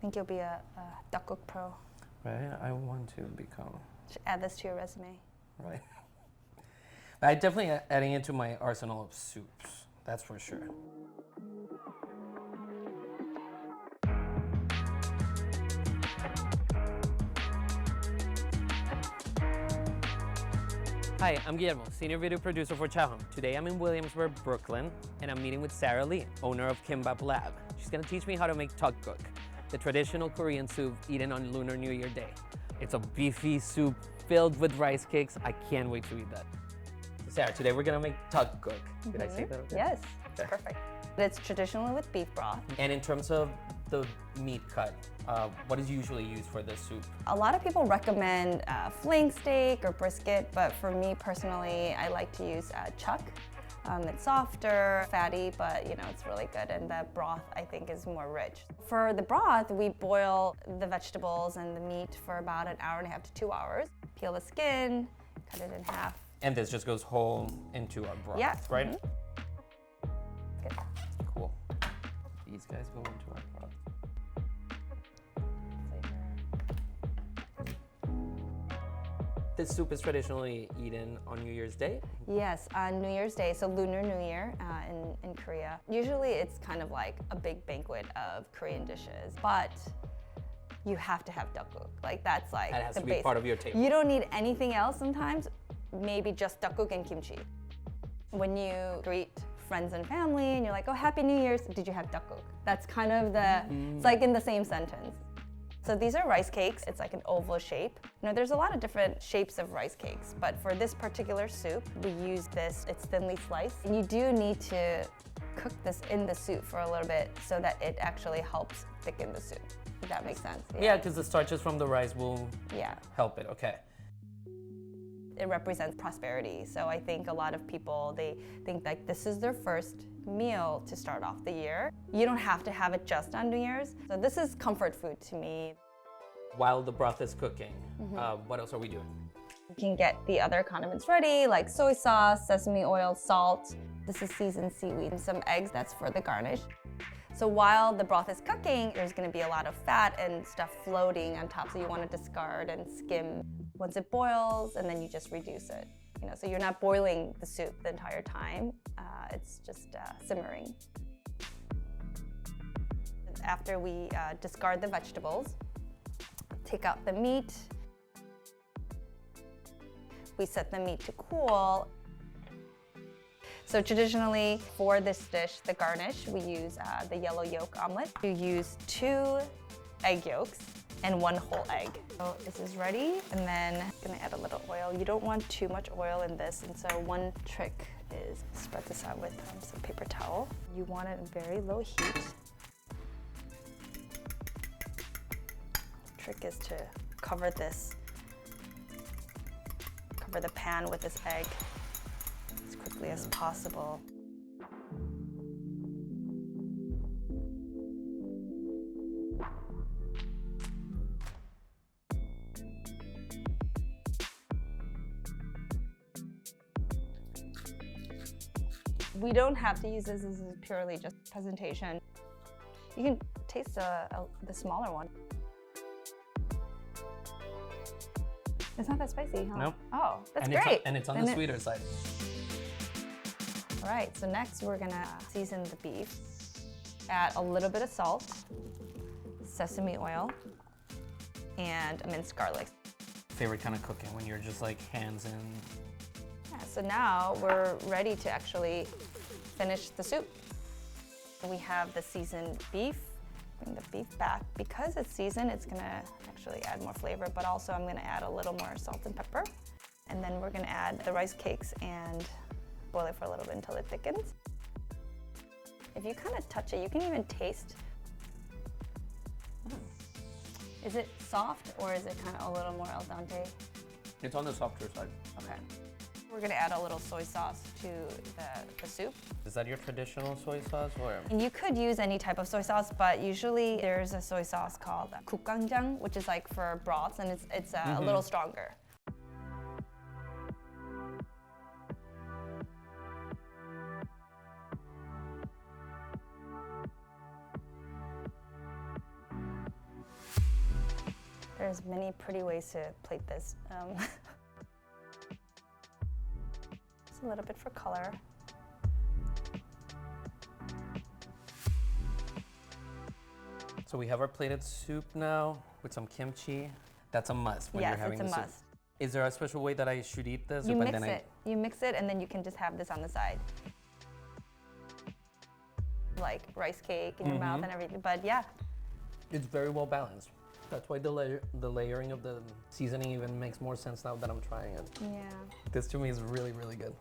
think you'll be a Dduk Guk pro. Right? I want to become. Should add this to your resume. Right. I definitely adding it to my arsenal of soups. That's for sure. Hi, I'm Guillermo, senior video producer for Chowhound. Today I'm in Williamsburg, Brooklyn, and I'm meeting with Sarah Lee, owner of Kimbap Lab. She's gonna teach me how to make Dduk Guk, the traditional Korean soup eaten on Lunar New Year day. It's a beefy soup filled with rice cakes. I can't wait to eat that. So Sarah, today we're gonna make Dduk Guk. Did I say that okay? Yes, it's perfect. It's traditionally with beef broth. And in terms of the meat cut, what is usually used for this soup? A lot of people recommend flank steak or brisket, but for me personally, I like to use chuck. It's softer, fatty, but you know, it's really good, and the broth I think is more rich. For the broth, we boil the vegetables and the meat for about an hour and a half to 2 hours. Peel the skin, cut it in half. And this just goes whole into our broth, Yeah. right? Good. Cool. These guys go into our broth. This soup is traditionally eaten on New Year's Day. Yes, on New Year's Day, so Lunar New Year in Korea. Usually it's kind of like a big banquet of Korean dishes, but you have to have Dduk Guk. Like that's like That has the to be basic. part of your table. You don't need anything else sometimes, maybe just Dduk Guk and kimchi. When you greet friends and family and you're like, oh, Happy New Year's, did you have Dduk Guk? That's kind of it's like in the same sentence. So these are rice cakes. It's like an oval shape. You know, there's a lot of different shapes of rice cakes, but for this particular soup, we use this. It's thinly sliced. And you do need to cook this in the soup for a little bit so that it actually helps thicken the soup. If that makes sense. Yeah, because the starches from the rice will Yeah. help it, okay. It represents prosperity. So I think a lot of people, they think like this is their first meal to start off the year. You don't have to have it just on New Year's. So this is comfort food to me. While the broth is cooking, what else are we doing? You can get the other condiments ready, like soy sauce, sesame oil, salt. This is seasoned seaweed and some eggs. That's for the garnish. So while the broth is cooking, there's gonna be a lot of fat and stuff floating on top, so you wanna discard and skim once it boils, and then you just reduce it. You know, so you're not boiling the soup the entire time, it's just simmering. After we discard the vegetables, take out the meat, we set the meat to cool. So traditionally, for this dish, the garnish, we use the yellow yolk omelet. You use 2 egg yolks and 1 whole egg. So this is ready, and then I'm gonna add a little oil. You don't want too much oil in this, and so one trick is spread this out with some paper towel. You want it in very low heat. Trick is to cover the pan with this egg as quickly as possible. We don't have to use this. This is purely just presentation. You can taste the smaller one. It's not that spicy, huh? Nope. Oh, that's and great. And it's on the sweeter side. All right, so next we're gonna season the beef. Add a little bit of salt, sesame oil, and minced garlic. Favorite kind of cooking, when you're just like hands in. Yeah, so now we're ready to actually finish the soup. We have the seasoned beef. Bring the beef back. Because it's seasoned, it's gonna actually add more flavor, but also I'm gonna add a little more salt and pepper. And then we're gonna add the rice cakes and boil it for a little bit until it thickens. If you kind of touch it, you can even taste. Is it soft or is it kind of a little more al dente? It's on the softer side. Okay. We're gonna add a little soy sauce to the soup. Is that your traditional soy sauce or? And you could use any type of soy sauce, but usually there's a soy sauce called Guk-ganjang, which is like for broths, and it's a little stronger. There's many pretty ways to plate this. Just a little bit for color. So we have our plated soup now with some kimchi. That's a must when you're having Yes, it's the a soup. must. Is there a special way that I should eat this? You mix it. You mix it, and then you can just have this on the side. Like rice cake in your mouth and everything. But yeah. It's very well balanced. That's why the layering of the seasoning even makes more sense now that I'm trying it. Yeah. This to me is really, really good.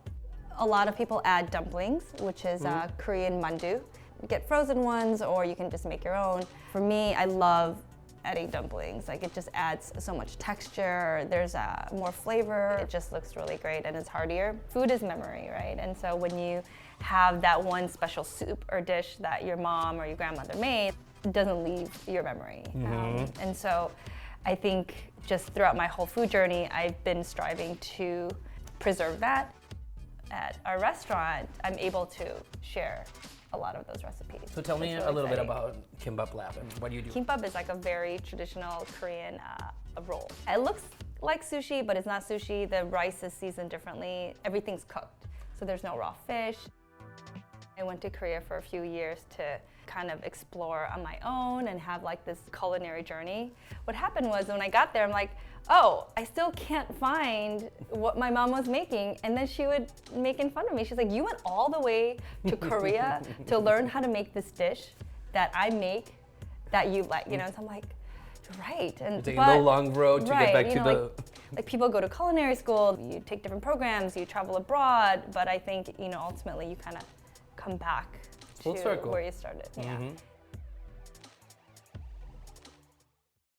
A lot of people add dumplings, which is Korean mandu. Get frozen ones, or you can just make your own. For me, I love adding dumplings. Like, it just adds so much texture. There's more flavor. It just looks really great, and it's heartier. Food is memory, right? And so when you have that one special soup or dish that your mom or your grandmother made, it doesn't leave your memory. And so I think just throughout my whole food journey, I've been striving to preserve that. At our restaurant, I'm able to share a lot of those recipes. So tell me a little bit about Kimbap Lab and what do you do? Kimbap is like a very traditional Korean roll. It looks like sushi, but it's not sushi. The rice is seasoned differently. Everything's cooked, so there's no raw fish. I went to Korea for a few years to kind of explore on my own and have like this culinary journey. What happened was when I got there, I'm like, oh, I still can't find what my mom was making. And then she would making fun of me. She's like, you went all the way to Korea to learn how to make this dish that I make that you like, you know? So I'm like, you're right. And you're taking the long road to get back to the... Like people go to culinary school, you take different programs, you travel abroad, but I think, ultimately you kind of come back to where you started. Yeah.